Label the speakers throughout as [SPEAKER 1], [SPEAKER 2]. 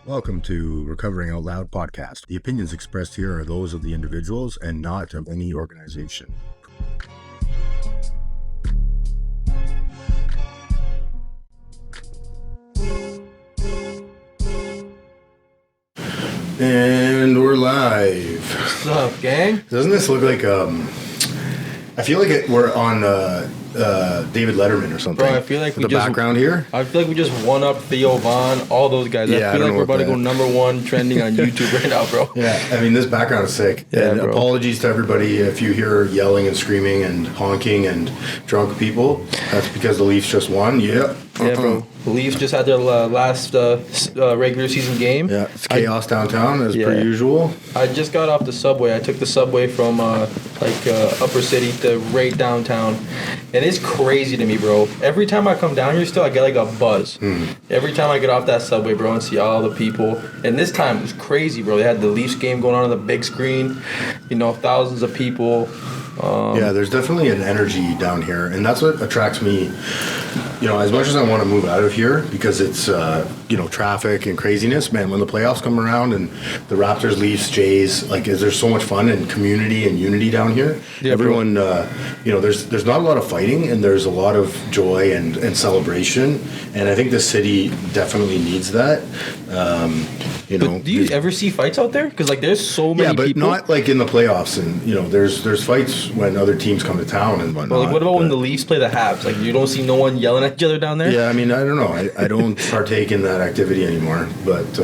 [SPEAKER 1] Welcome to Recovering Out Loud podcast. The opinions expressed here are those of the individuals and not of any organization. And we're live.
[SPEAKER 2] What's up, gang?
[SPEAKER 1] Doesn't this look like I feel like we're on David Letterman or something.
[SPEAKER 2] Bro, I feel like
[SPEAKER 1] the background here.
[SPEAKER 2] I feel like we just won up Theo Von, all those guys.
[SPEAKER 1] Yeah,
[SPEAKER 2] I feel like we're about to go #1 trending on YouTube right now, bro.
[SPEAKER 1] Yeah, I mean, this background is sick.
[SPEAKER 2] Yeah,
[SPEAKER 1] and
[SPEAKER 2] bro.
[SPEAKER 1] Apologies to everybody if you hear yelling and screaming and honking and drunk people. That's because the Leafs just won. Yeah.
[SPEAKER 2] Yeah, bro. The Leafs just had their last regular season game.
[SPEAKER 1] Yeah, it's chaos downtown as per usual.
[SPEAKER 2] I just got off the subway. I took the subway from Upper City to right downtown, and it's crazy to me, bro. Every time I come down here, still I get like a buzz. Every time I get off that subway, bro, and see all the people. And this time it was crazy, bro. They had the Leafs game going on the big screen. You know, thousands of people.
[SPEAKER 1] Yeah, there's definitely an energy down here, and that's what attracts me. You know, as much as I want to move out of here because it's traffic and craziness, man. When the playoffs come around and the Raptors, Leafs, Jays, there's so much fun and community and unity down here.
[SPEAKER 2] Yeah,
[SPEAKER 1] everyone, there's not a lot of fighting and there's a lot of joy and celebration, and I think the city definitely needs that.
[SPEAKER 2] But do you ever see fights out there? Because there's so many people.
[SPEAKER 1] Yeah, but not like in the playoffs, and there's fights when other teams come to town and whatnot.
[SPEAKER 2] Well, what about when the Leafs play the Habs? You don't see no one yelling at each other down there?
[SPEAKER 1] Yeah, I mean, I don't know. I don't partake in that activity anymore. But,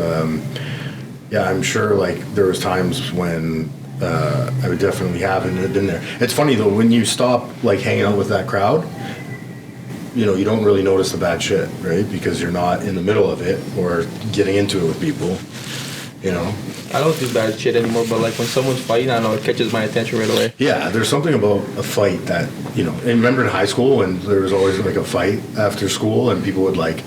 [SPEAKER 1] I'm sure, there was times when I would definitely haven't been there. It's funny, though, when you stop, hanging out with that crowd, you don't really notice the bad shit, right? Because you're not in the middle of it or getting into it with people,
[SPEAKER 2] I don't do bad shit anymore, but when someone's fighting, I don't know, it catches my attention right away.
[SPEAKER 1] Yeah, there's something about a fight that, and remember in high school when there was always a fight after school and people would fight,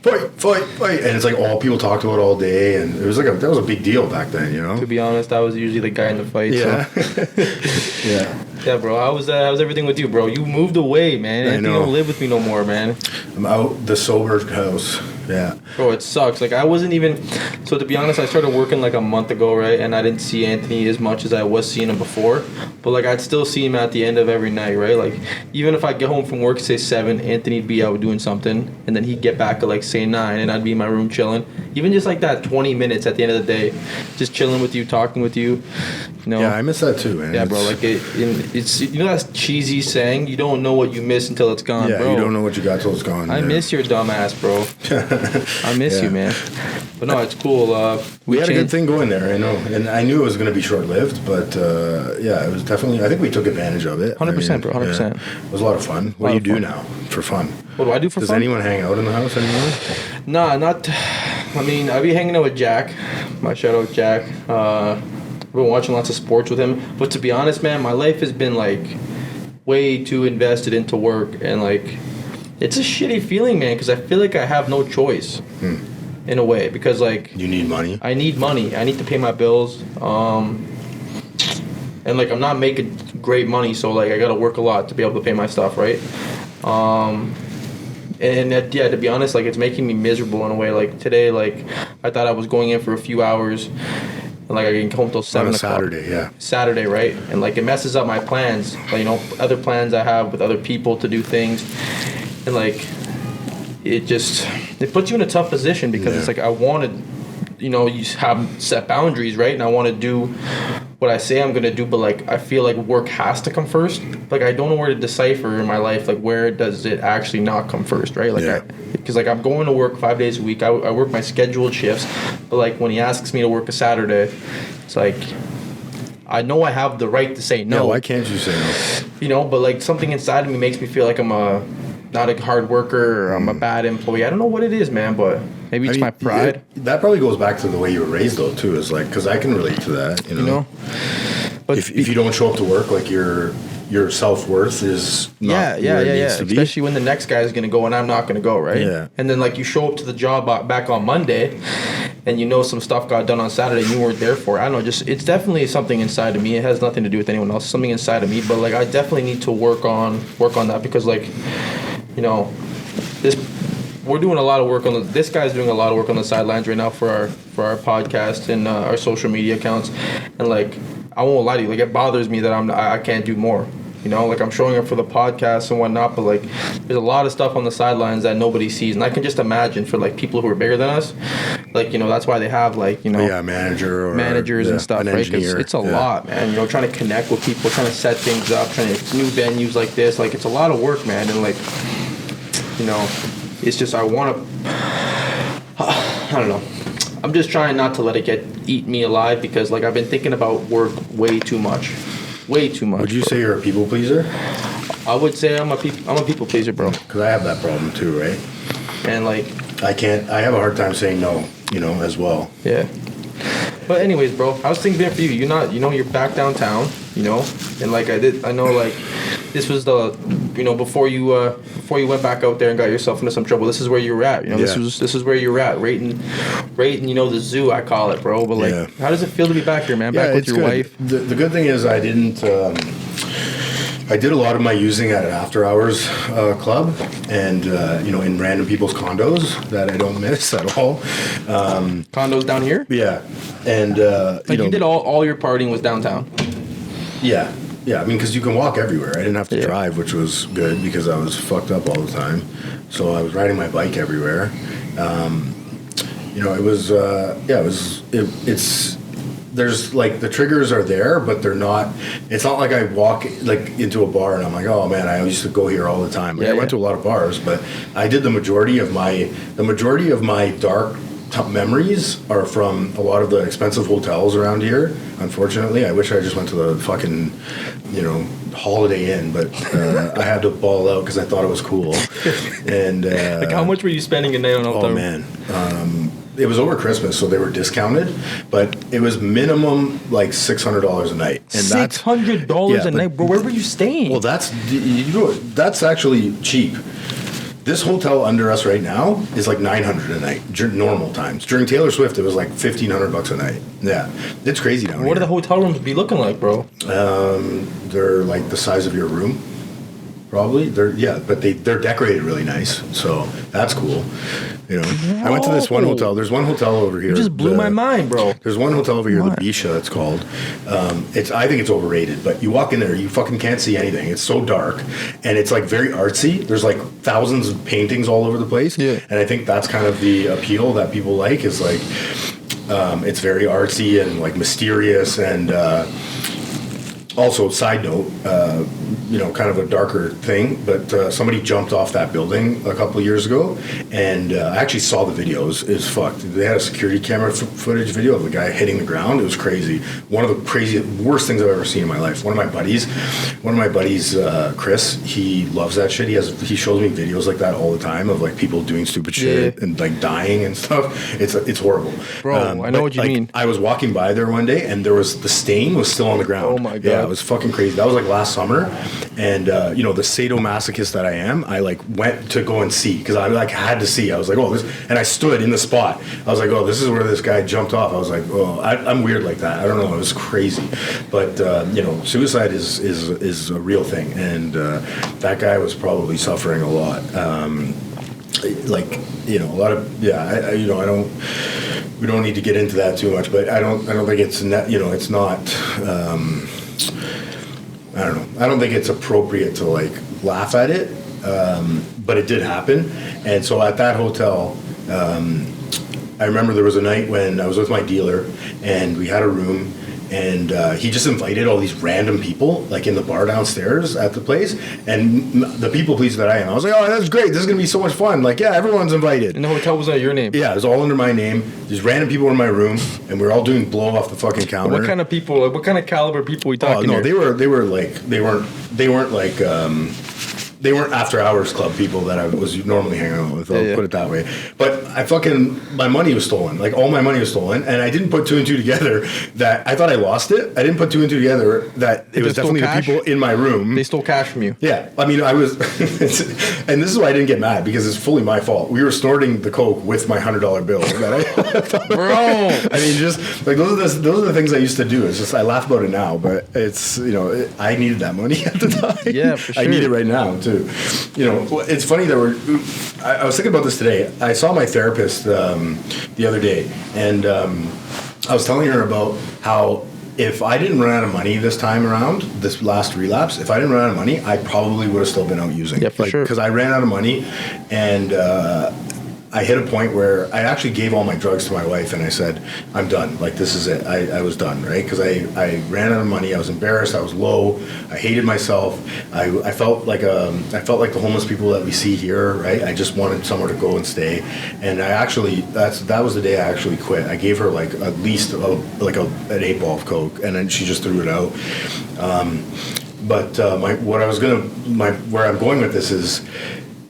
[SPEAKER 1] and it's all people talked about all day, and it was that was a big deal back then,
[SPEAKER 2] To be honest, I was usually the guy in the fight.
[SPEAKER 1] Yeah.
[SPEAKER 2] So.
[SPEAKER 1] Yeah.
[SPEAKER 2] Yeah, bro. How's everything with you, bro? You moved away, man.
[SPEAKER 1] I know.
[SPEAKER 2] You don't live with me no more, man.
[SPEAKER 1] I'm out the sober house. Yeah.
[SPEAKER 2] Bro, it sucks. I wasn't even... So, to be honest, I started working a month ago, right? And I didn't see Anthony as much as I was seeing him before. But, I'd still see him at the end of every night, right? Even if I get home from work, say 7, Anthony'd be out doing something. And then he'd get back at, say 9, and I'd be in my room chilling. Even just that 20 minutes at the end of the day. Just chilling with you, talking with you.
[SPEAKER 1] Yeah, I miss that too, man.
[SPEAKER 2] Yeah, bro. It's that cheesy saying, you don't know what you miss until it's gone,
[SPEAKER 1] yeah,
[SPEAKER 2] bro.
[SPEAKER 1] you don't know what you got till it's gone.
[SPEAKER 2] I miss your dumb ass, bro. I miss you, man. But no, it's cool.
[SPEAKER 1] We had a good thing going there, I know. And I knew it was going to be short-lived, but it was definitely, I think we took advantage of it.
[SPEAKER 2] 100%, bro, 100%.
[SPEAKER 1] Yeah, it was a lot of fun. What do you do now for fun?
[SPEAKER 2] What do I do for
[SPEAKER 1] fun? Does anyone hang out in the house anymore?
[SPEAKER 2] Nah, not... I mean, I be hanging out with Jack. My shout out, Jack. I've been watching lots of sports with him. But to be honest, man, my life has been, way too invested into work. And, it's a shitty feeling, man, because I feel like I have no choice. In a way, because
[SPEAKER 1] you need money.
[SPEAKER 2] I need money. I need to pay my bills. And I'm not making great money, so I gotta work a lot to be able to pay my stuff, right? To be honest, it's making me miserable in a way. Today, I thought I was going in for a few hours, and I get home till 7 o'clock.
[SPEAKER 1] Saturday, yeah.
[SPEAKER 2] Saturday, right? And it messes up my plans. Other plans I have with other people to do things, and it puts you in a tough position because it's I wanted, you have set boundaries, right? And I want to do what I say I'm going to do, but I feel work has to come first. I don't know where to decipher in my life, where does it actually not come first, right? Because I'm going to work 5 days a week. I work my scheduled shifts, but when he asks me to work a Saturday, it's I know I have the right to say no.
[SPEAKER 1] Yeah, why can't you say no?
[SPEAKER 2] But something inside of me makes me feel like I'm not a hard worker or I'm a bad employee. I don't know what it is, man, but maybe it's my pride.
[SPEAKER 1] That probably goes back to the way you were raised, though, too. Is because I can relate to that, you know?
[SPEAKER 2] But
[SPEAKER 1] if you don't show up to work, your self-worth is not where it needs to be.
[SPEAKER 2] Especially when the next guy is going to go and I'm not going to go, right?
[SPEAKER 1] Yeah.
[SPEAKER 2] And then you show up to the job back on Monday and some stuff got done on Saturday and you weren't there for it. I don't know, it's definitely something inside of me. It has nothing to do with anyone else. Something inside of me, but I definitely need to work on that because this we're doing a lot of work on this guy's doing a lot of work on the sidelines right now for our podcast and our social media accounts, and like I won't lie to you, like it bothers me that I can't do more. You know, like I'm showing up for the podcast and whatnot, but like there's a lot of stuff on the sidelines that nobody sees, and I can just imagine for like people who are bigger than us, like, you know, that's why they have like, you know, managers and stuff, right? Because it's a lot, man. You know, trying to connect with people, trying to set things up, trying to new venues like this, like it's a lot of work, man. And like, you know, it's just I want to, I don't know. I'm just trying not to let it eat me alive, because like I've been thinking about work way too much. Way too much.
[SPEAKER 1] Would you say you're a people pleaser?
[SPEAKER 2] I would say I'm a people pleaser, bro.
[SPEAKER 1] Because I have that problem too, right?
[SPEAKER 2] And like
[SPEAKER 1] I have a hard time saying no, you know, as well.
[SPEAKER 2] Yeah. But anyways, bro, how's things been for you? You're back downtown, you know, and like I know like this was the, you know, before you went back out there and got yourself into some trouble. This is where you were at, you know.
[SPEAKER 1] Yeah.
[SPEAKER 2] This is where you were at, rating, you know, the zoo, I call it, bro. But like, how does it feel to be back here, man? Back with your wife.
[SPEAKER 1] The good thing is I didn't. I did a lot of my using at an after-hours club, and you know, in random people's condos that I don't miss at all.
[SPEAKER 2] Condos down here?
[SPEAKER 1] Yeah, and
[SPEAKER 2] like you did all your partying was downtown.
[SPEAKER 1] Yeah. Yeah, I mean, because you can walk everywhere. I didn't have to drive, which was good because I was fucked up all the time. So I was riding my bike everywhere. You know, it was, it's, there's like the triggers are there, but they're not, it's not like I walk like into a bar and I'm like, oh man, I used to go here all the time. Like, I went to a lot of bars, but I did the majority of my dark memories are from a lot of the expensive hotels around here. Unfortunately, I wish I just went to the fucking, you know, Holiday Inn, but I had to ball out because I thought it was cool. And
[SPEAKER 2] like, how much were you spending a night on hotel?
[SPEAKER 1] Oh man, it was over Christmas, so they were discounted, but it was minimum like $600 a night. And
[SPEAKER 2] $600 a night, bro. Where were you staying?
[SPEAKER 1] Well, that's actually cheap. This hotel under us right now is like $900 a night, normal times. During Taylor Swift, it was like $1,500 a night. Yeah, it's crazy down here.
[SPEAKER 2] What do the hotel rooms be looking like, bro?
[SPEAKER 1] They're like the size of your room, probably. But they're decorated really nice, so that's cool. You know, I went to this one hotel. There's one hotel over here.
[SPEAKER 2] You just blew my mind, bro.
[SPEAKER 1] There's one hotel over here, the Bisha, it's called. I think it's overrated, but you walk in there, you fucking can't see anything. It's so dark, and it's like very artsy. There's like thousands of paintings all over the place.
[SPEAKER 2] Yeah.
[SPEAKER 1] And I think that's kind of the appeal that people like, is like it's very artsy and like mysterious, and also, side note, you know, kind of a darker thing, but somebody jumped off that building a couple of years ago, and I actually saw the videos. It's fucked. They had a security camera footage video of the guy hitting the ground. It was crazy. One of the worst things I've ever seen in my life. One of my buddies, Chris, he loves that shit. He shows me videos like that all the time of like people doing stupid shit and like dying and stuff. It's horrible.
[SPEAKER 2] Bro, I know what you mean.
[SPEAKER 1] I was walking by there one day, and the stain was still on the ground.
[SPEAKER 2] Oh my God.
[SPEAKER 1] Yeah, it was fucking crazy. That was like last summer, and you know, the sadomasochist that I am, I like went to go and see, because I like had to see. I was like, oh, this, and I stood in the spot. I was like, oh, this is where this guy jumped off. I was like, oh, I'm weird like that. I don't know. It was crazy, but you know, suicide is a real thing, and that guy was probably suffering a lot. Like, you know, a lot of you know, we don't need to get into that too much, but I don't think it's you know, it's not. I don't know. I don't think it's appropriate to like laugh at it, but it did happen. And so at that hotel, I remember there was a night when I was with my dealer, and we had a room, and he just invited all these random people like in the bar downstairs at the place, and the people pleaser that I am, I was like, oh, that's great, this is gonna be so much fun, like, yeah, everyone's invited.
[SPEAKER 2] And the hotel was under your name?
[SPEAKER 1] Yeah, it was all under my name. These random people were in my room, and we were all doing blow off the fucking counter.
[SPEAKER 2] What kind of people, what kind of caliber people we talking here?
[SPEAKER 1] They weren't after hours club people that I was normally hanging out with. I'll put it that way. But my money was stolen. Like, all my money was stolen, and I didn't put two and two together that I thought I lost it. I didn't put two and two together that it was definitely the people in my room.
[SPEAKER 2] They stole cash from you.
[SPEAKER 1] Yeah. I mean, I was, and this is why I didn't get mad, because it's fully my fault. We were snorting the coke with my $100 bill.
[SPEAKER 2] Bro.
[SPEAKER 1] I mean, just like those are the things I used to do. It's just, I laugh about it now, but it's, you know, I needed that money at the time.
[SPEAKER 2] Yeah, for sure.
[SPEAKER 1] I need it right now too. You know, it's funny that I was thinking about this today. I saw my therapist the other day, and I was telling her about how if I didn't run out of money this time around, this last relapse, if I didn't run out of money, I probably would have still been out using.
[SPEAKER 2] Yeah, for sure.
[SPEAKER 1] Because I ran out of money, and I hit a point where I actually gave all my drugs to my wife, and I said, I'm done. Like, this is it. I was done, right? Because I ran out of money. I was embarrassed. I was low. I hated myself. I felt like the homeless people that we see here, right? I just wanted somewhere to go and stay. And I actually, that was the day I actually quit. I gave her like at least an 8-ball of Coke, and then she just threw it out. Where I'm going with this is,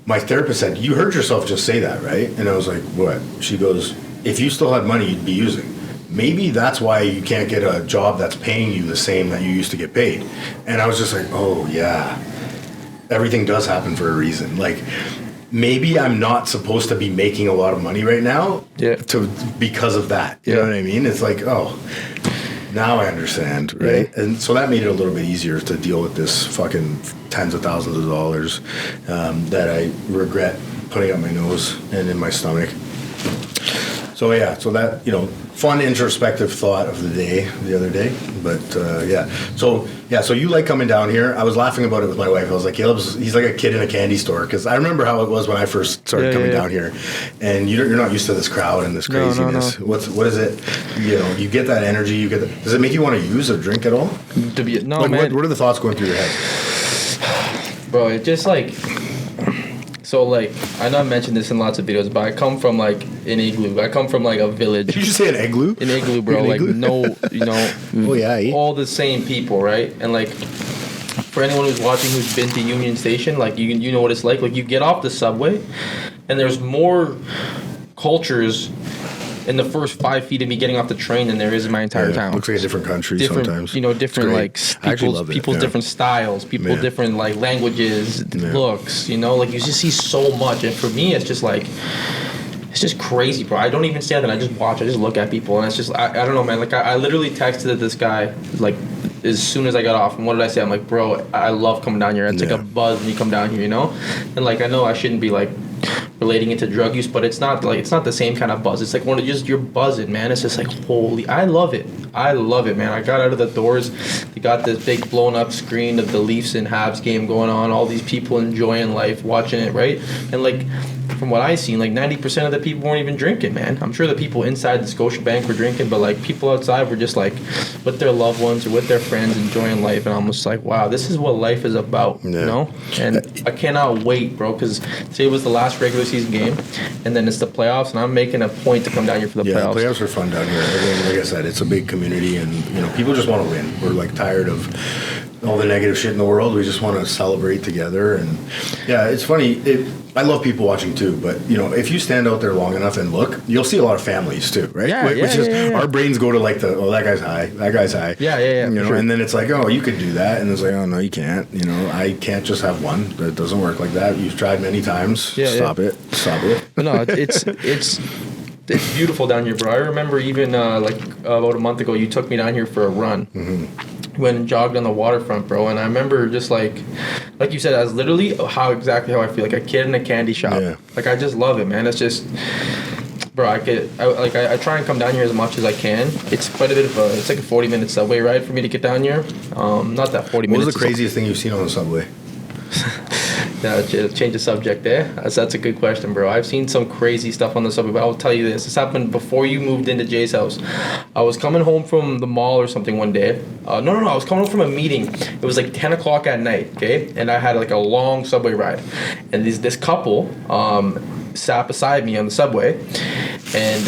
[SPEAKER 1] my therapist said, you heard yourself just say that, right? And I was like, what? She goes, if you still had money, you'd be using. Maybe that's why you can't get a job that's paying you the same that you used to get paid. And I was just like, oh, yeah. Everything does happen for a reason. Like, maybe I'm not supposed to be making a lot of money right now because of that. You know what I mean? It's like, oh, now I understand, right? Yeah. And so that made it a little bit easier to deal with this fucking tens of thousands of dollars that I regret putting up my nose and in my stomach. So yeah, so that, you know, fun introspective thought of the day, the other day. But so you like coming down here. I was laughing about it with my wife. I was like, he's like a kid in a candy store, because I remember how it was when I first started coming down here. And you're not used to this crowd and this craziness. No. What is it? You know, you get that energy. Does it make you want to use or drink at all?
[SPEAKER 2] Man.
[SPEAKER 1] What are the thoughts going through your head?
[SPEAKER 2] Bro, it just like... So, like, I know I mentioned this in lots of videos, but I come from, like, an igloo. I come from, like, a village.
[SPEAKER 1] Did you just say an igloo?
[SPEAKER 2] An igloo, bro. Like, no, you know,
[SPEAKER 1] oh, yeah,
[SPEAKER 2] all the same people, right? And, like, for anyone who's watching who's been to Union Station, like, you know what it's like. Like, you get off the subway, and there's more cultures in the first 5 feet of me getting off the train than there is in my entire town.
[SPEAKER 1] Looks like a different country sometimes.
[SPEAKER 2] You know, different like people's different styles, different like languages, looks. You know, like you just see so much, and for me, it's just like. It's just crazy, bro. I don't even stand there. I just watch. I just look at people, and it's just I don't know, man. Like I literally texted this guy like as soon as I got off, and what did I say? I'm like, bro, I love coming down here. It's like a buzz when you come down here, you know. And like I know I shouldn't be like relating it to drug use, but it's not the same kind of buzz. It's like one of just you're buzzing, man. It's just like holy, I love it, man. I got out of the doors. They got this big blown up screen of the Leafs and Habs game going on. All these people enjoying life, watching it, right? And like. From what I seen, like 90% of the people weren't even drinking, man. I'm sure the people inside the Scotiabank were drinking, but like people outside were just like with their loved ones or with their friends enjoying life. And I'm just like, wow, this is what life is about, you know? And I cannot wait, bro, because today was the last regular season game, and then it's the playoffs, and I'm making a point to come down here for the playoffs.
[SPEAKER 1] Yeah, playoffs are fun down here. Like I said, it's a big community, and you know, people just want to win. We're like tired of all the negative shit in the world. We just want to celebrate together. And yeah, it's funny. I love people watching too, but you know, if you stand out there long enough and look, you'll see a lot of families too, right? Our brains go to like that guy's high, that guy's high.
[SPEAKER 2] Yeah.
[SPEAKER 1] You know, and then it's like, oh, you could do that, and it's like, oh no, you can't. You know, I can't just have one. That doesn't work like that. You've tried many times. Stop it.
[SPEAKER 2] No, it's beautiful down here, bro. I remember even like about a month ago, you took me down here for a run. Mm-hmm. Went and jogged on the waterfront, bro, and I remember just like you said, that's literally exactly how I feel, like a kid in a candy shop. Yeah. Like I just love it, man. It's just, bro, I try and come down here as much as I can. It's quite a bit of it's like a 40-minute subway ride for me to get down here. Not that 40 minutes.
[SPEAKER 1] What was the craziest thing you've seen on the subway?
[SPEAKER 2] Yeah, change the subject there. That's a good question, bro. I've seen some crazy stuff on the subway, but I'll tell you this. This happened before you moved into Jay's house. I was coming home from the mall or something one day. No. I was coming home from a meeting. It was like 10 o'clock at night, okay? And I had like a long subway ride. And this couple sat beside me on the subway. And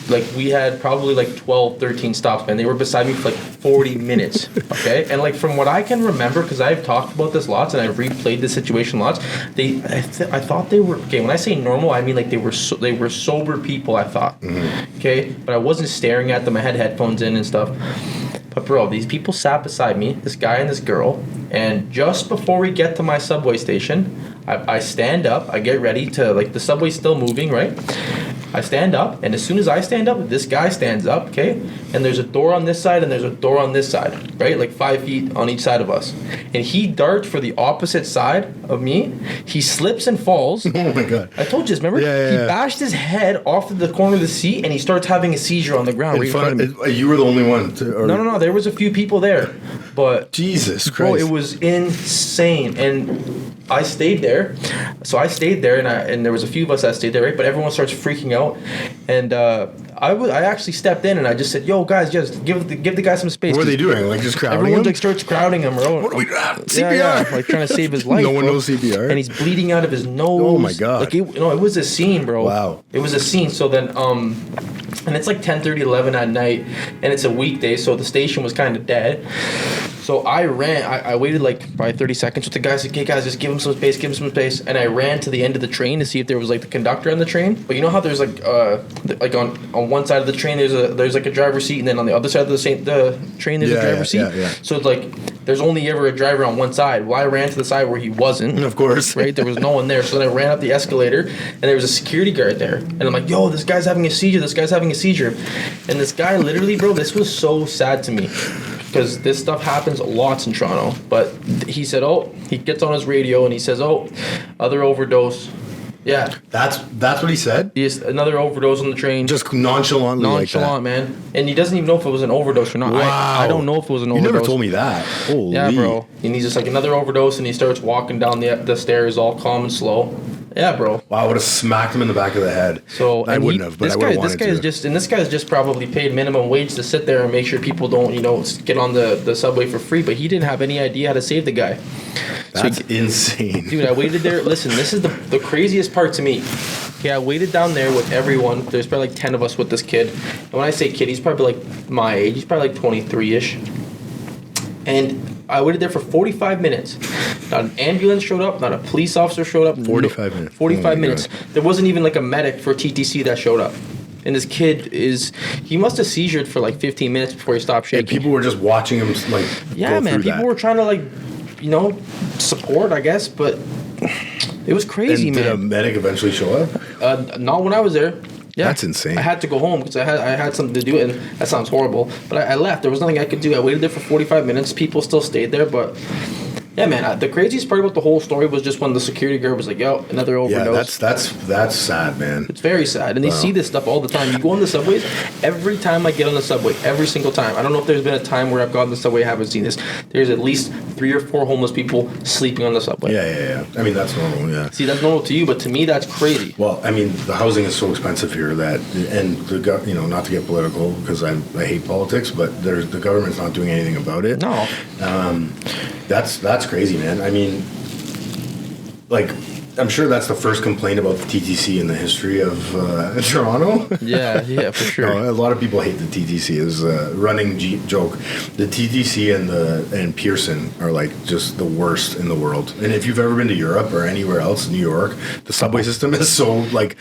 [SPEAKER 2] like we had probably like 12, 13 stops, man. They were beside me for like 40 minutes, okay? And like from what I can remember, because I've talked about this lots and I've replayed this situation lots, I thought they were, okay, when I say normal, I mean like they were sober people, I thought, okay? But I wasn't staring at them. I had headphones in and stuff. But bro, these people sat beside me, this guy and this girl, and just before we get to my subway station, I stand up, I get ready to, like the subway's still moving, right? I stand up, and as soon as I stand up, this guy stands up, okay? And there's a door on this side, and there's a door on this side, right? Like 5 feet on each side of us. And he darts for the opposite side of me. He slips and falls.
[SPEAKER 1] Oh my God.
[SPEAKER 2] I told you this, remember? He bashed his head off of the corner of the seat, and he starts having a seizure on the ground right in front of me.
[SPEAKER 1] You were the only one.
[SPEAKER 2] No. There was a few people there. But
[SPEAKER 1] Jesus Christ.
[SPEAKER 2] Bro, it was insane. And I stayed there. So I stayed there, and there was a few of us that stayed there, right? But everyone starts freaking out. And I actually stepped in, and I just said, yo, guys, just give the guy some space.
[SPEAKER 1] What are they doing? Like, just crowding
[SPEAKER 2] everyone
[SPEAKER 1] him?
[SPEAKER 2] Like starts crowding him. Bro.
[SPEAKER 1] What are we doing?
[SPEAKER 2] CPR. Yeah, like trying to save his life.
[SPEAKER 1] No one knows CPR.
[SPEAKER 2] And he's bleeding out of his nose.
[SPEAKER 1] Oh, my God.
[SPEAKER 2] Like, it was a scene, bro.
[SPEAKER 1] Wow.
[SPEAKER 2] It was a scene. So then, and it's like 10:30, 11 at night, and it's a weekday, so the station was kind of dead. So I ran. I waited like probably 30 seconds with the guys. Like, hey guys, just give him some space. And I ran to the end of the train to see if there was like the conductor on the train. But you know how there's like on one side of the train there's like a driver's seat, and then on the other side of the train there's a driver's seat. Yeah. So it's like there's only ever a driver on one side. Well, I ran to the side where he wasn't.
[SPEAKER 1] Of course.
[SPEAKER 2] Right? There was no one there. So then I ran up the escalator, and there was a security guard there. And I'm like, yo, this guy's having a seizure. And this guy literally, bro, this was so sad to me. Because this stuff happens lots in Toronto. But he said, he gets on his radio and he says, other overdose. Yeah.
[SPEAKER 1] That's what he said?
[SPEAKER 2] Yes, another overdose on the train.
[SPEAKER 1] Just nonchalantly like that.
[SPEAKER 2] Man. And he doesn't even know if it was an overdose or not.
[SPEAKER 1] Wow.
[SPEAKER 2] I don't know if it was an overdose.
[SPEAKER 1] You never told me that. Holy.
[SPEAKER 2] Yeah, bro. And he's just like, another overdose, and he starts walking down the stairs all calm and slow. Yeah, bro.
[SPEAKER 1] Wow, I would have smacked him in the back of the head.
[SPEAKER 2] So
[SPEAKER 1] I wouldn't have, but I would have wanted to.
[SPEAKER 2] This guy's just probably paid minimum wage to sit there and make sure people don't, get on the subway for free. But he didn't have any idea how to save the guy.
[SPEAKER 1] That's insane.
[SPEAKER 2] Dude, I waited there. Listen, this is the craziest part to me. Okay, I waited down there with everyone. There's probably like 10 of us with this kid. And when I say kid, he's probably like my age. He's probably like 23-ish. And I waited there for 45 minutes. Not an ambulance showed up. Not a police officer showed up.
[SPEAKER 1] 45 minutes.
[SPEAKER 2] 45 minutes. There wasn't even like a medic for TTC that showed up. And this kid he must have seizured for like 15 minutes before he stopped shaking.
[SPEAKER 1] And people were just watching him like
[SPEAKER 2] yeah,
[SPEAKER 1] go
[SPEAKER 2] man.
[SPEAKER 1] through
[SPEAKER 2] People were trying to like, support, I guess, but it was crazy,
[SPEAKER 1] and
[SPEAKER 2] man.
[SPEAKER 1] Did a medic eventually show up?
[SPEAKER 2] Not when I was there. Yeah.
[SPEAKER 1] That's insane.
[SPEAKER 2] I had to go home because I had something to do, and that sounds horrible. But I left. There was nothing I could do. I waited there for 45 minutes. People still stayed there, but yeah, man. The craziest part about the whole story was just when the security guard was like, "Yo, another overdose."
[SPEAKER 1] Yeah, that's sad, man.
[SPEAKER 2] It's very sad, and they see this stuff all the time. You go on the subways. Every time I get on the subway, every single time. I don't know if there's been a time where I've gone on the subway I haven't seen this. There's at least 3 or 4 homeless people sleeping on the subway.
[SPEAKER 1] Yeah. I mean, that's normal. Yeah.
[SPEAKER 2] See, that's normal to you, but to me, that's crazy.
[SPEAKER 1] Well, I mean, the housing is so expensive here that, and not to get political because I hate politics, but the government's not doing anything about it.
[SPEAKER 2] No.
[SPEAKER 1] That's crazy, man. I mean, like, I'm sure that's the first complaint about the TTC in the history of Toronto.
[SPEAKER 2] Yeah, for sure.
[SPEAKER 1] No, a lot of people hate the TTC. Is a running joke. The TTC and Pearson are like just the worst in the world. And if you've ever been to Europe or anywhere else, New York, the subway system is so like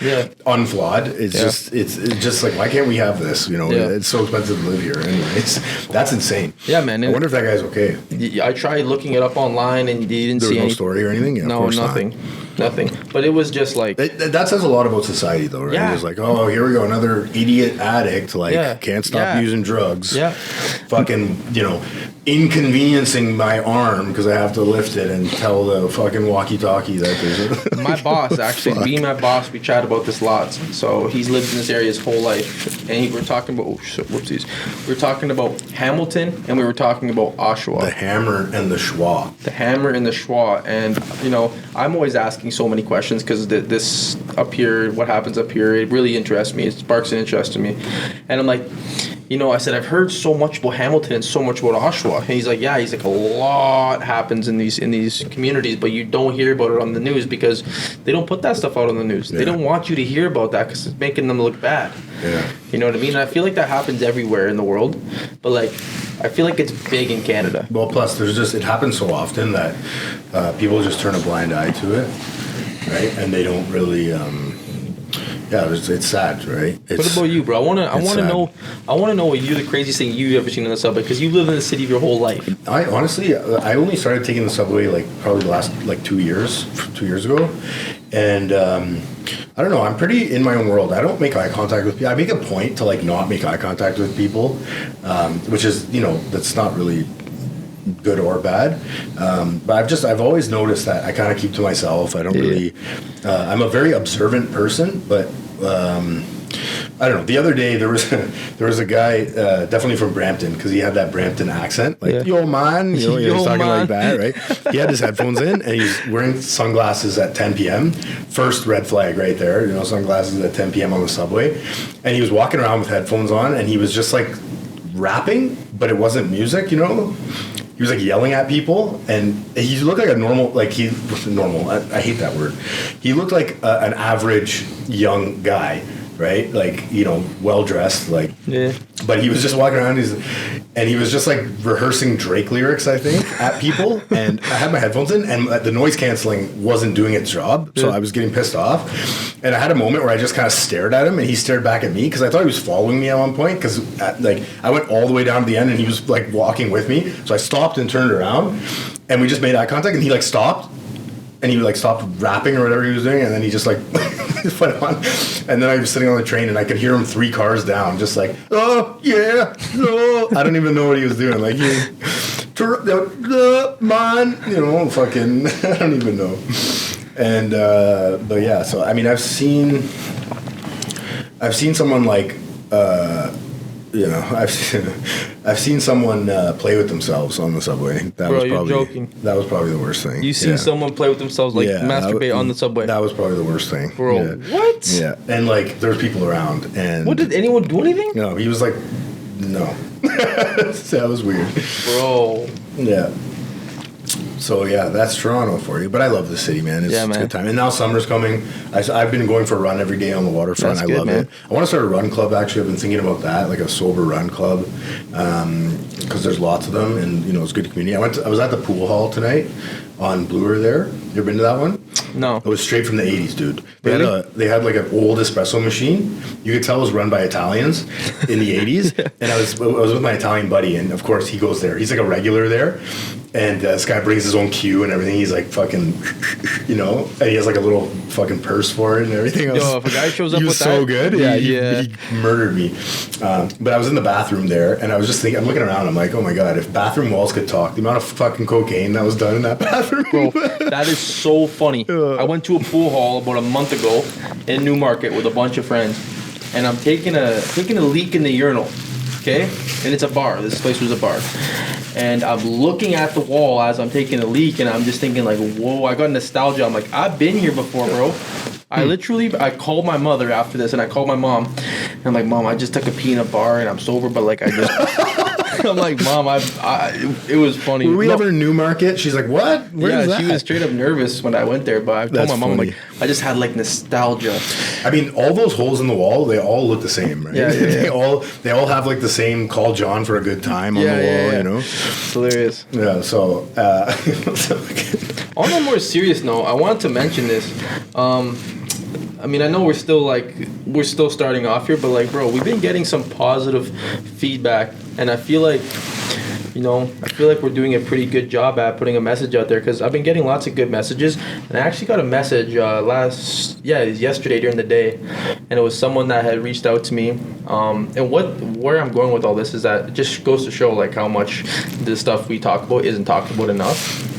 [SPEAKER 1] unflawed. It's just like, why can't we have this? It's so expensive to live here. Anyways, that's insane.
[SPEAKER 2] Yeah, man.
[SPEAKER 1] I wonder if that guy's okay.
[SPEAKER 2] I tried looking it up online, and you didn't see
[SPEAKER 1] no story or anything. Yeah,
[SPEAKER 2] no, nothing. Nothing. But it was just like...
[SPEAKER 1] That says a lot about society, though, right?
[SPEAKER 2] Yeah.
[SPEAKER 1] It's like, oh, here we go, another idiot addict, can't stop using drugs.
[SPEAKER 2] Yeah.
[SPEAKER 1] Fucking, inconveniencing my arm because I have to lift it and tell the fucking walkie-talkie that there's...
[SPEAKER 2] My boss, actually, me and my boss, we chat about this lots. So he's lived in this area his whole life. And we're talking about... whoopsies. We were talking about Hamilton, and we were talking about Oshawa.
[SPEAKER 1] The Hammer and the Schwa.
[SPEAKER 2] The Hammer and the Schwa. And, I'm always asking so many questions because this up here, what happens up here, it really interests me. It sparks an interest in me. And I'm like, I said, I've heard so much about Hamilton and so much about Oshawa. And he's like, a lot happens in these communities, but you don't hear about it on the news because they don't put that stuff out on the news. Yeah. They don't want you to hear about that because it's making them look bad.
[SPEAKER 1] Yeah.
[SPEAKER 2] You know what I mean? And I feel like that happens everywhere in the world, but I feel like it's big in Canada.
[SPEAKER 1] Well, plus it happens so often that people just turn a blind eye to it, right? And they don't really. It's sad, right?
[SPEAKER 2] What about you, bro? I want to know what the craziest thing you've ever seen on the subway, because you live in the city your whole life.
[SPEAKER 1] I honestly only started taking the subway probably the last 2 years ago, and I don't know. I'm pretty in my own world. I don't make eye contact with people. I make a point to like not make eye contact with people, which is, you know, that's not really good or bad. But I've always noticed that I kind of keep to myself. I don't really, I'm a very observant person, but, I don't know. The other day there was a guy, definitely from Brampton, because he had that Brampton accent, like yo man, you know, he was
[SPEAKER 2] Yo,
[SPEAKER 1] talking
[SPEAKER 2] man.
[SPEAKER 1] like that, right? He had his headphones in and he's wearing sunglasses at 10 p.m. First red flag right there, you know, sunglasses at 10 p.m. on the subway, and he was walking around with headphones on, and he was just like rapping, but it wasn't music, you know. He was like yelling at people, and he looked like a normal, like he was normal. I hate that word. He looked like an average young guy, right? Like, you know, well dressed, like.
[SPEAKER 2] Yeah.
[SPEAKER 1] But he was just walking around, and he was just like rehearsing Drake lyrics, I think, at people. And I had my headphones in, and the noise canceling wasn't doing its job, so I was getting pissed off. And I had a moment where I just kind of stared at him, and he stared back at me because I thought he was following me at one point. Because like I went all the way down to the end, and he was like walking with me. So I stopped and turned around, and we just made eye contact, and he like stopped. And he like stopped rapping or whatever he was doing, and then he just like went on. And then I was sitting on the train, and I could hear him 3 cars down, just like, oh yeah, no. I don't even know what he was doing. Like man, you know, fucking, I don't even know. And but yeah, so I mean, I've seen someone like. You know, I've seen someone play with themselves on the subway. That
[SPEAKER 2] Bro,
[SPEAKER 1] was
[SPEAKER 2] you're
[SPEAKER 1] probably
[SPEAKER 2] joking.
[SPEAKER 1] That was probably the worst thing.
[SPEAKER 2] You seen someone play with themselves, like masturbate on the subway?
[SPEAKER 1] That was probably the worst thing,
[SPEAKER 2] Bro.
[SPEAKER 1] Yeah.
[SPEAKER 2] What?
[SPEAKER 1] Yeah, and like there's people around, and
[SPEAKER 2] What, did anyone do anything?
[SPEAKER 1] No, he was like, no, that was weird,
[SPEAKER 2] Bro.
[SPEAKER 1] Yeah. So yeah, that's Toronto for you. But I love the city, man. It's a good time. And now summer's coming. I've been going for a run every day on the waterfront.
[SPEAKER 2] That's
[SPEAKER 1] I
[SPEAKER 2] good,
[SPEAKER 1] love it. I want to start a run club. Actually, I've been thinking about that, like a sober run club, because there's lots of them, and you know, it's good community. I was at the pool hall tonight on Bloor. There, you ever been to that one?
[SPEAKER 2] No.
[SPEAKER 1] It was straight from the 80s, dude.
[SPEAKER 2] Really?
[SPEAKER 1] They had like an old espresso machine. You could tell it was run by Italians in the 80s. And I was with my Italian buddy, and of course he goes there. He's like a regular there. And this guy brings his own cue and everything. He's like fucking, you know, and he has like a little fucking purse for it and everything.
[SPEAKER 2] Yo, if a guy shows up
[SPEAKER 1] he
[SPEAKER 2] with
[SPEAKER 1] was so
[SPEAKER 2] that,
[SPEAKER 1] good. Yeah, he murdered me. But I was in the bathroom there, and I was just thinking, I'm looking around, I'm like, oh my God, if bathroom walls could talk, the amount of fucking cocaine that was done in that bathroom.
[SPEAKER 2] Bro, that is so funny. I went to a pool hall about a month ago in Newmarket with a bunch of friends, and I'm taking a leak in the urinal, okay? And it's a bar. This place was a bar. And I'm looking at the wall as I'm taking a leak, and I'm just thinking like, whoa, I got nostalgia. I'm like, I've been here before, bro. I called my mother after this, and I called my mom. And I'm like, Mom, I just took a pee in a bar, and I'm sober, but like I just... I'm like, Mom, it was funny.
[SPEAKER 1] Were we ever in Newmarket? She's like, what? Where's that?
[SPEAKER 2] She was straight up nervous when I went there, but I told my mom, I'm like, I just had like nostalgia.
[SPEAKER 1] I mean, all those holes in the wall, they all look the same, right?
[SPEAKER 2] Yeah.
[SPEAKER 1] They all have like the same "Call John for a good time" on the wall, you know?
[SPEAKER 2] It's hilarious.
[SPEAKER 1] Yeah, so
[SPEAKER 2] on a more serious note, I wanted to mention this. I mean, I know we're still starting off here, but like, bro, we've been getting some positive feedback, and I feel like we're doing a pretty good job at putting a message out there, because I've been getting lots of good messages, and I actually got a message yesterday during the day, and it was someone that had reached out to me, and where I'm going with all this is that it just goes to show like how much the stuff we talk about isn't talked about enough.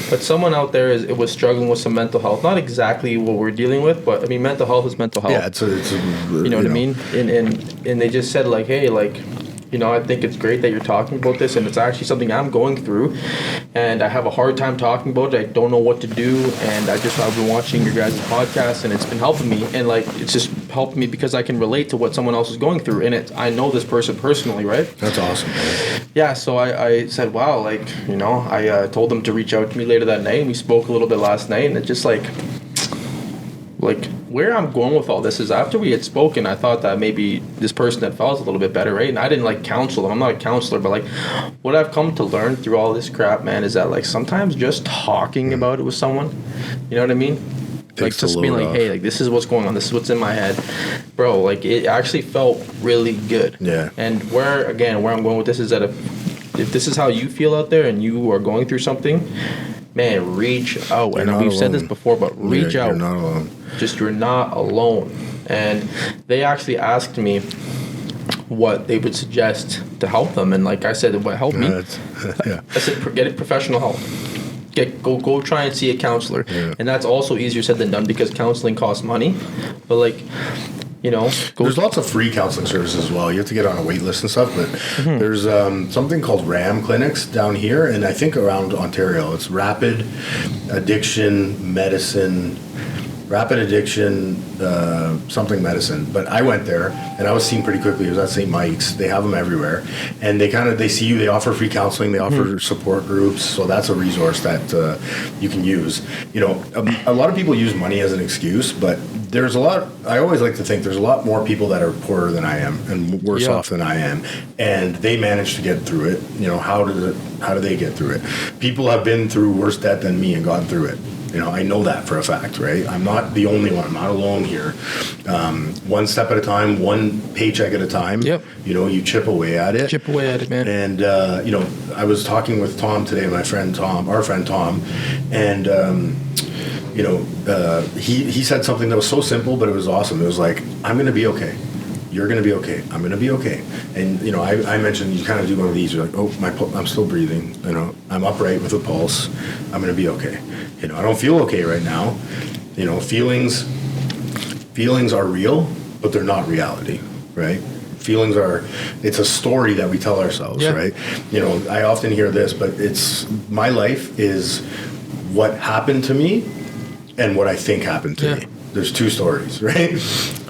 [SPEAKER 2] But someone out there was struggling with some mental health. Not exactly what we're dealing with, but I mean, mental health is mental health.
[SPEAKER 1] Yeah, it's
[SPEAKER 2] you know what I mean? And they just said like, hey, like, you know, I think it's great that you're talking about this, and it's actually something I'm going through, and I have a hard time talking about it. I don't know what to do, and I've been watching your guys' podcast, and it's been helping me, and like, it's just helped me because I can relate to what someone else is going through, and I know this person personally, right?
[SPEAKER 1] That's awesome, man.
[SPEAKER 2] Yeah, so I said, wow, like, you know, I told them to reach out to me later that night, and we spoke a little bit last night, and it just like where I'm going with all this is after we had spoken, I thought that maybe this person had felt a little bit better, right? And I didn't like counsel them. I'm not a counselor, but like what I've come to learn through all this crap, man, is that like sometimes just talking about it with someone, you know what I mean? Like just being like, hey, like this is what's going on, this is what's in my head, bro. Like it actually felt really good.
[SPEAKER 1] Yeah.
[SPEAKER 2] And where I'm going with this is that if this is how you feel out there and you are going through something, man, reach out.
[SPEAKER 1] You're
[SPEAKER 2] And
[SPEAKER 1] not
[SPEAKER 2] we've said this
[SPEAKER 1] alone.
[SPEAKER 2] before, but reach out.
[SPEAKER 1] You're not alone.
[SPEAKER 2] Just you're not alone. And they actually asked me what they would suggest to help them, and like I said, what helped me,
[SPEAKER 1] Yeah.
[SPEAKER 2] I said get professional help. Go try and see a counselor.
[SPEAKER 1] Yeah.
[SPEAKER 2] And that's also easier said than done because counseling costs money. But like, you know,
[SPEAKER 1] There's lots of free counseling services as well. You have to get on a wait list and stuff, but there's something called RAM clinics down here, and I think around Ontario. It's rapid addiction medicine, something medicine. But I went there, and I was seen pretty quickly. It was at St. Mike's. They have them everywhere, and they see you. They offer free counseling. They offer support groups, so that's a resource that you can use. You know, a lot of people use money as an excuse, but there's a lot. I always like to think there's a lot more people that are poorer than I am and worse off than I am, and they manage to get through it. You know, how do they get through it? People have been through worse debt than me and gotten through it. You know, I know that for a fact, right? I'm not the only one. I'm not alone here. One step at a time, one paycheck at a time.
[SPEAKER 2] Yep.
[SPEAKER 1] You know, you chip away at it.
[SPEAKER 2] chip away at it, man.
[SPEAKER 1] And, you know, I was talking with Tom today, our friend Tom, and, you know, he said something that was so simple, but it was awesome. It was like, I'm going to be okay. You're going to be okay. I'm going to be okay. And, you know, I mentioned you kind of do one of these. You're like, oh, I'm still breathing. You know, I'm upright with a pulse. I'm going to be okay. You know, I don't feel okay right now. You know, feelings are real, but they're not reality, right? It's a story that we tell ourselves, right? You know, I often hear this, but my life is what happened to me and what I think happened to me. There's two stories, right?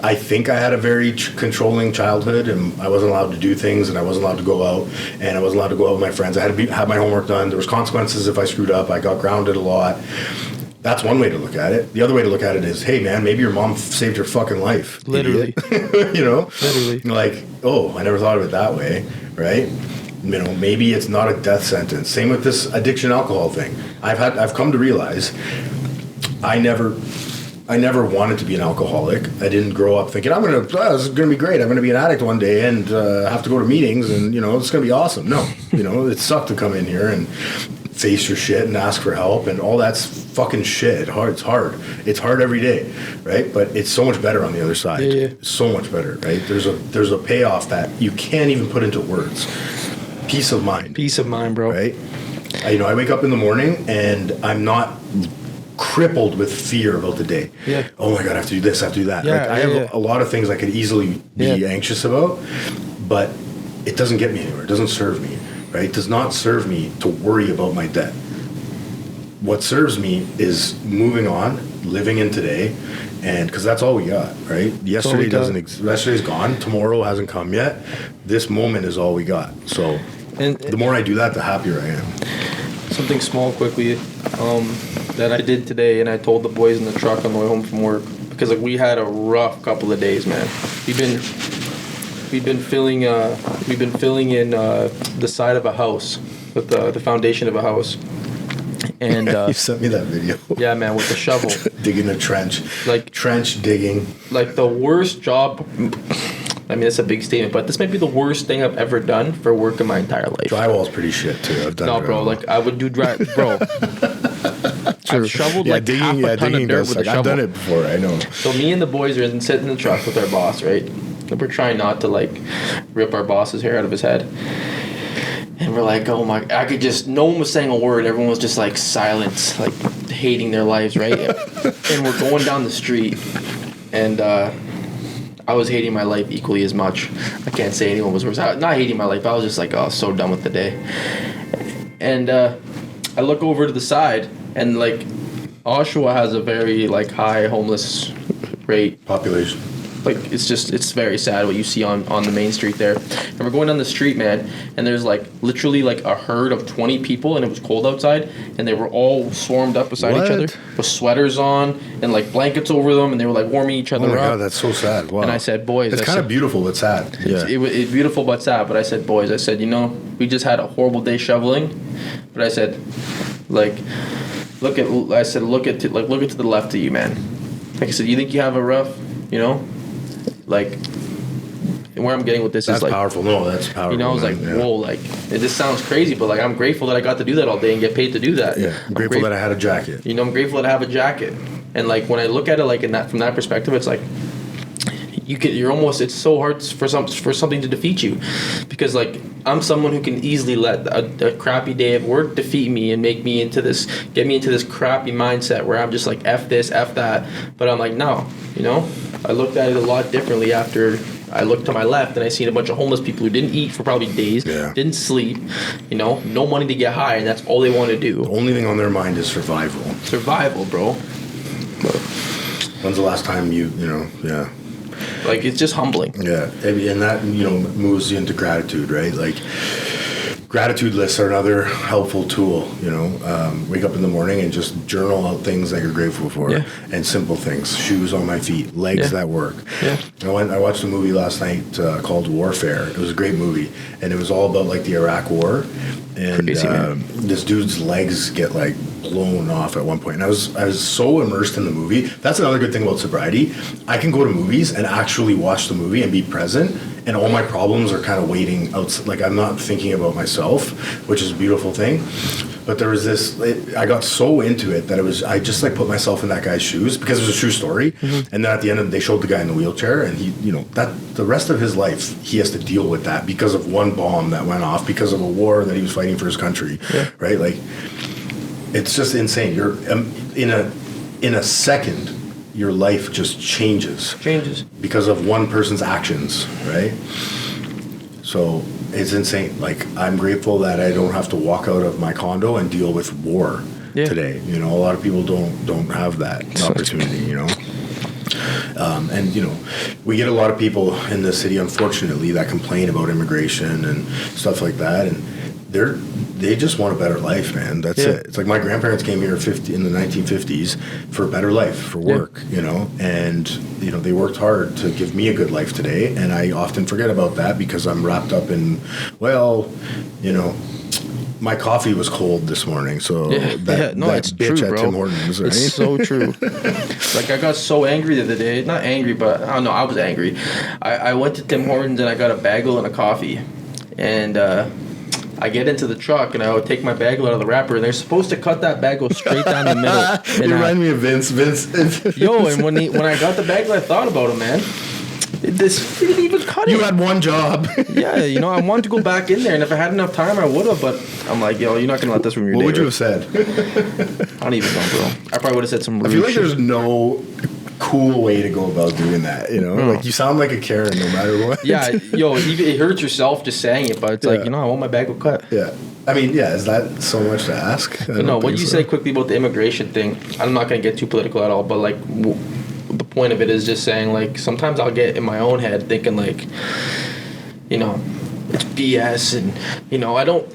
[SPEAKER 1] I think I had a very controlling childhood, and I wasn't allowed to do things, and I wasn't allowed to go out, and I wasn't allowed to go out with my friends. I had to have my homework done. There was consequences if I screwed up. I got grounded a lot. That's one way to look at it. The other way to look at it is, hey, man, maybe your mom saved your fucking life.
[SPEAKER 2] Literally.
[SPEAKER 1] You know?
[SPEAKER 2] Literally.
[SPEAKER 1] Like, oh, I never thought of it that way, right? You know, maybe it's not a death sentence. Same with this addiction alcohol thing. I've come to realize I never wanted to be an alcoholic. I didn't grow up thinking this is gonna be great. I'm gonna be an addict one day and have to go to meetings and you know it's gonna be awesome. No, you know it sucked to come in here and face your shit and ask for help and all that's fucking shit. It's hard. It's hard every day, right? But it's so much better on the other side. It's so much better, right? There's a payoff that you can't even put into words. Peace of mind.
[SPEAKER 2] Peace of mind, bro.
[SPEAKER 1] Right? I wake up in the morning and I'm not crippled with fear about the day. Oh my God, I have to do this, I have to do that. I have a lot of things I could easily be anxious about, but it doesn't get me anywhere. It doesn't serve me, right? It does not serve me to worry about my debt. What serves me is moving on, living in today, and because that's all we got, right? Yesterday's gone. Tomorrow hasn't come yet. This moment is all we got. So the more I do that, the happier I am.
[SPEAKER 2] Something small quickly that I did today, and I told the boys in the truck on the way home from work because like we had a rough couple of days, man. We've been filling in the side of a house with the foundation of a house. And
[SPEAKER 1] you sent me that video.
[SPEAKER 2] Yeah, man, with the shovel.
[SPEAKER 1] Digging a trench. Like trench digging.
[SPEAKER 2] Like the worst job. I mean, that's a big statement, but this might be the worst thing I've ever done for work in my entire life.
[SPEAKER 1] Drywall's pretty shit too. I've done it.
[SPEAKER 2] No, bro. Like I would do bro. I've shoveled like
[SPEAKER 1] digging,
[SPEAKER 2] half a ton of dirt with a shovel.
[SPEAKER 1] I've done it before. I know.
[SPEAKER 2] So me and the boys are sitting in the truck with our boss, right? And we're trying not to like rip our boss's hair out of his head. And we're like, oh my, no one was saying a word. Everyone was just like silent, like hating their lives, right? And we're going down the street and I was hating my life equally as much. I can't say anyone was worse. Not hating my life, I was just like, oh, so done with the day. And I look over to the side and like Oshawa has a very like high homeless rate.
[SPEAKER 1] Population.
[SPEAKER 2] Like it's very sad what you see on the main street there. And we're going down the street, man, and there's like literally like a herd of 20 people, and it was cold outside, and they were all swarmed up beside each other with sweaters on and like blankets over them, and they were like warming each other up.
[SPEAKER 1] Oh my God, that's so sad. Wow.
[SPEAKER 2] And I said, boys,
[SPEAKER 1] it's kind of beautiful but sad. Yeah.
[SPEAKER 2] It's beautiful but sad. But I said, boys, you know, we just had a horrible day shoveling, but I said, like, look at to the left of you, man. Like I said, you think you have a rough, you know? Like, where I'm getting with this
[SPEAKER 1] That's
[SPEAKER 2] is like
[SPEAKER 1] powerful. No, that's powerful.
[SPEAKER 2] You know, I was like, whoa, like this sounds crazy, but like I'm grateful that I got to do that all day and get paid to do that.
[SPEAKER 1] Yeah, I'm grateful that I had a jacket.
[SPEAKER 2] You know, I'm grateful that I have a jacket, and like when I look at it like from that perspective, it's like it's so hard for something to defeat you, because like I'm someone who can easily let a crappy day of work defeat me and get me into this crappy mindset where I'm just like F this, F that. But I'm like, no, you know, I looked at it a lot differently after I looked to my left and I seen a bunch of homeless people who didn't eat for probably days, didn't sleep, you know, no money to get high, and that's all they want to do.
[SPEAKER 1] The only thing on their mind is survival.
[SPEAKER 2] Survival, bro.
[SPEAKER 1] When's the last time you know,
[SPEAKER 2] Like, it's just humbling.
[SPEAKER 1] Yeah, and that, you know, moves you into gratitude, right? Like, gratitude lists are another helpful tool, you know. Wake up in the morning and just journal out things that you're grateful for, and simple things. Shoes on my feet, legs that work. Yeah. I watched a movie last night called Warfare. It was a great movie, and it was all about, like, the Iraq War. And
[SPEAKER 2] Crazy,
[SPEAKER 1] this dude's legs get, like, blown off at one point. And I was so immersed in the movie. That's another good thing about sobriety. I can go to movies and actually watch the movie and be present, and all my problems are kind of waiting out. Like, I'm not thinking about myself, which is a beautiful thing. But there was I got so into it that I just like put myself in that guy's shoes, because it was a true story. Mm-hmm. And then at the end, they showed the guy in the wheelchair, and he, you know, that the rest of his life, he has to deal with that because of one bomb that went off, because of a war that he was fighting for his country. Yeah. Right? Like, it's just insane. You're in a second, your life just changes because of one person's actions, right? So it's insane. Like, I'm grateful that I don't have to walk out of my condo and deal with war today. You know, a lot of people don't have that opportunity, you know. And, you know, we get a lot of people in the city, unfortunately, that complain about immigration and stuff like that, and they just want a better life, man. That's it. It's like my grandparents came here in the 1950s for a better life, for work, you know, and, you know, they worked hard to give me a good life today, and I often forget about that because I'm wrapped up in, well, you know, my coffee was cold this morning, so that
[SPEAKER 2] it's
[SPEAKER 1] bitch
[SPEAKER 2] true,
[SPEAKER 1] at
[SPEAKER 2] bro.
[SPEAKER 1] Tim Hortons, right?
[SPEAKER 2] It's so true. Like, I got so angry the other day. Not angry, but I don't know. I was angry. I went to Tim Hortons and I got a bagel and a coffee, and I get into the truck and I would take my bagel out of the wrapper, and they're supposed to cut that bagel straight down the middle.
[SPEAKER 1] You remind me of Vince.
[SPEAKER 2] Yo, and when I got the bagel, I thought about him, man. This didn't even cut it.
[SPEAKER 1] You had one job.
[SPEAKER 2] Yeah, you know, I wanted to go back in there, and if I had enough time, I would have. But I'm like, yo, you're not gonna let this from your day.
[SPEAKER 1] What would you have said?
[SPEAKER 2] I don't even know, bro. I probably would have said some rude
[SPEAKER 1] I feel like
[SPEAKER 2] shit.
[SPEAKER 1] there's no cool way to go about doing that, you know? Like, you sound like a Karen no matter what.
[SPEAKER 2] Yeah, yo, it hurts yourself just saying it, but it's like, you know, I want my bagel cut.
[SPEAKER 1] Yeah. I mean, is that so much to ask?
[SPEAKER 2] No, what you said quickly about the immigration thing, I'm not going to get too political at all, but like, the point of it is just saying, like, sometimes I'll get in my own head thinking, like, you know, it's BS, and, you know, I don't.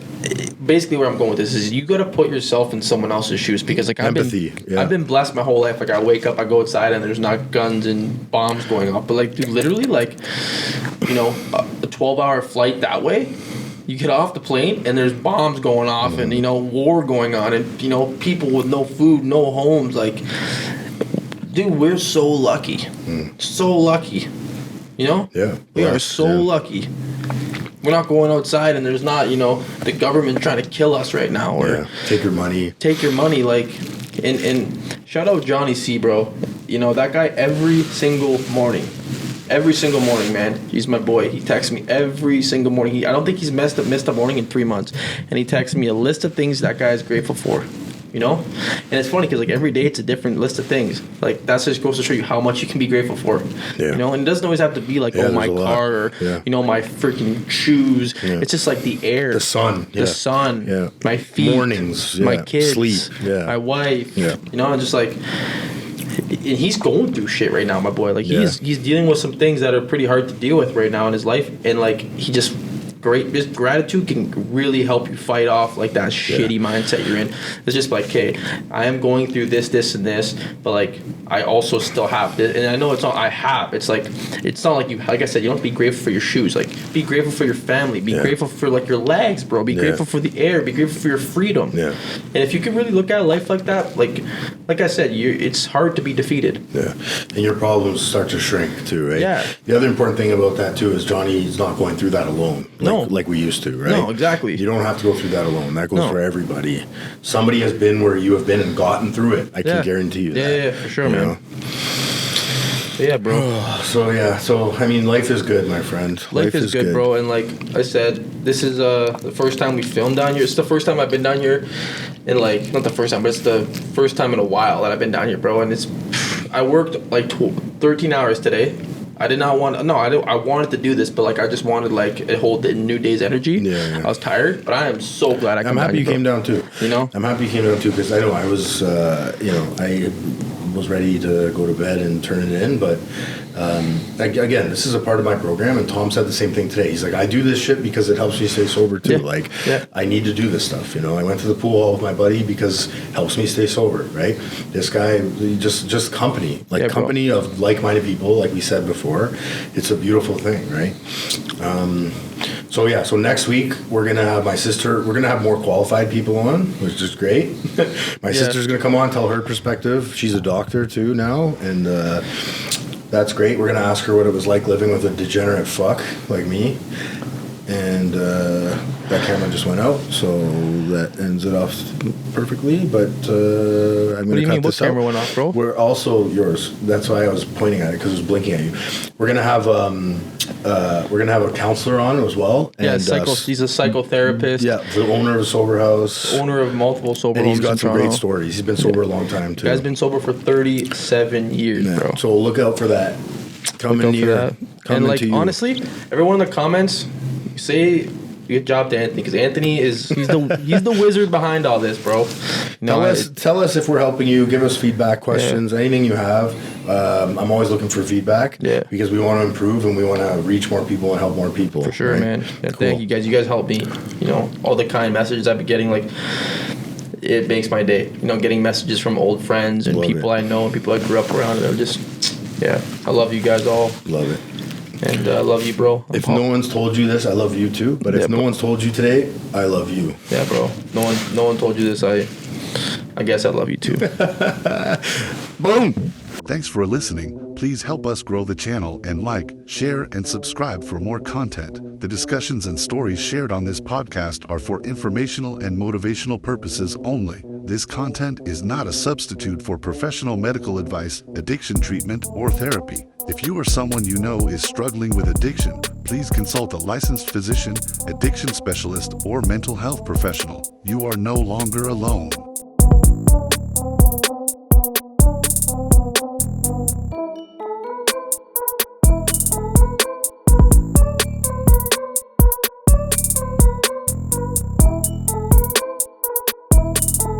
[SPEAKER 2] Basically, where I'm going with this is you got to put yourself in someone else's shoes, because like I've been blessed my whole life. Like, I wake up, I go outside, and there's not guns and bombs going off. But like, dude, literally, like, you know, a 12-hour flight that way, you get off the plane and there's bombs going off, and, you know, war going on, and, you know, people with no food, no homes. Like, dude, we're so lucky, so lucky. You know, we are so lucky. We're not going outside and there's not, you know, the government trying to kill us right now, or
[SPEAKER 1] take your money.
[SPEAKER 2] Like, and shout out Johnny C, bro. You know, that guy every single morning, man. He's my boy. He texts me every single morning. I don't think he's missed a morning in 3 months, and he texts me a list of things that guy is grateful for. You know, and it's funny because like every day it's a different list of things. Like, that's just goes to show you how much you can be grateful for. Yeah. You know, and it doesn't always have to be like, my car or you know, my freaking shoes. Yeah. It's just like the air, the sun, my feet,
[SPEAKER 1] mornings,
[SPEAKER 2] my kids,
[SPEAKER 1] sleep,
[SPEAKER 2] my wife. You know, and just like, and he's going through shit right now, my boy. Like, he's dealing with some things that are pretty hard to deal with right now in his life, and like, he just this gratitude can really help you fight off like that shitty mindset you're in. It's just like, okay, I am going through this and this, but like I also still have this, and I know it's not I have. It's like it's not like you, like I said, you don't have to be grateful for your shoes. Like be grateful for your family. Be grateful for like your legs, bro. Be grateful for the air. Be grateful for your freedom. Yeah. And if you can really look at life like that, like I said, it's hard to be defeated.
[SPEAKER 1] Yeah. And your problems start to shrink too, right?
[SPEAKER 2] Yeah.
[SPEAKER 1] The other important thing about that too is Johnny's not going through that alone. Like we used to, right?
[SPEAKER 2] No, exactly.
[SPEAKER 1] You don't have to go through that alone. That goes for everybody. Somebody has been where you have been and gotten through it. I can guarantee you that.
[SPEAKER 2] Yeah, for sure, man.
[SPEAKER 1] Know?
[SPEAKER 2] Yeah, bro.
[SPEAKER 1] So I mean, life is good, my friend.
[SPEAKER 2] Life is good, bro. And like I said, this is the first time we filmed down here. It's the first time I've been down here in like, not the first time, but it's the first time in a while that I've been down here, bro. And I worked like 13 hours today. I did not want. No, I wanted to do this, but like I just wanted like a whole new day's energy. Yeah. I was tired, but I am so glad I'm
[SPEAKER 1] happy you came down too.
[SPEAKER 2] You know,
[SPEAKER 1] I'm happy you came down too because I know I was, I was ready to go to bed and turn it in, but again, this is a part of my program, and Tom said the same thing today. He's like, I do this shit because it helps me stay sober too. I need to do this stuff. You know, I went to the pool hall with my buddy because it helps me stay sober. Right? This guy, just company, company of like-minded people, like we said before. It's a beautiful thing, right? So next week we're gonna have my sister. We're gonna have more qualified people on, which is great. My sister's gonna come on, tell her perspective. She's a doctor too now, and that's great. We're gonna ask her what it was like living with a degenerate fuck like me. And that camera just went out, so that ends it off perfectly. But I'm going to cut this out.
[SPEAKER 2] What do you mean? What camera went off, bro?
[SPEAKER 1] We're also yours. That's why I was pointing at it because it was blinking at you. We're gonna have a counselor on as well.
[SPEAKER 2] Yeah, he's a psychotherapist.
[SPEAKER 1] Yeah, the owner of a sober house.
[SPEAKER 2] Owner of multiple sober homes.
[SPEAKER 1] And he's got some great stories. He's been sober a long time too.
[SPEAKER 2] Guy's been sober for 37 years, bro.
[SPEAKER 1] So look out for that. Coming here.
[SPEAKER 2] And like honestly, everyone in the comments, say good job to Anthony because Anthony he's the wizard behind all this, bro.
[SPEAKER 1] Tell us if we're helping you. Give us feedback, questions, anything you have. I'm always looking for feedback because we want to improve and we want to reach more people and help more people.
[SPEAKER 2] For sure, man. Yeah, cool. Thank you guys. You guys help me. You know, all the kind messages I've been getting, like it makes my day. You know, getting messages from old friends and people I know and people I grew up around. And I'm just, I love you guys all.
[SPEAKER 1] Love it.
[SPEAKER 2] And I love you, bro.
[SPEAKER 1] If no one's told you this, I love you too. But if no one's told you today, I love you.
[SPEAKER 2] Yeah, bro. No one told you this. I guess I love you too.
[SPEAKER 1] Boom.
[SPEAKER 3] Thanks for listening. Please help us grow the channel and like, share, and subscribe for more content. The discussions and stories shared on this podcast are for informational and motivational purposes only. This content is not a substitute for professional medical advice, addiction treatment, or therapy. If you or someone you know is struggling with addiction, please consult a licensed physician, addiction specialist, or mental health professional. You are no longer alone.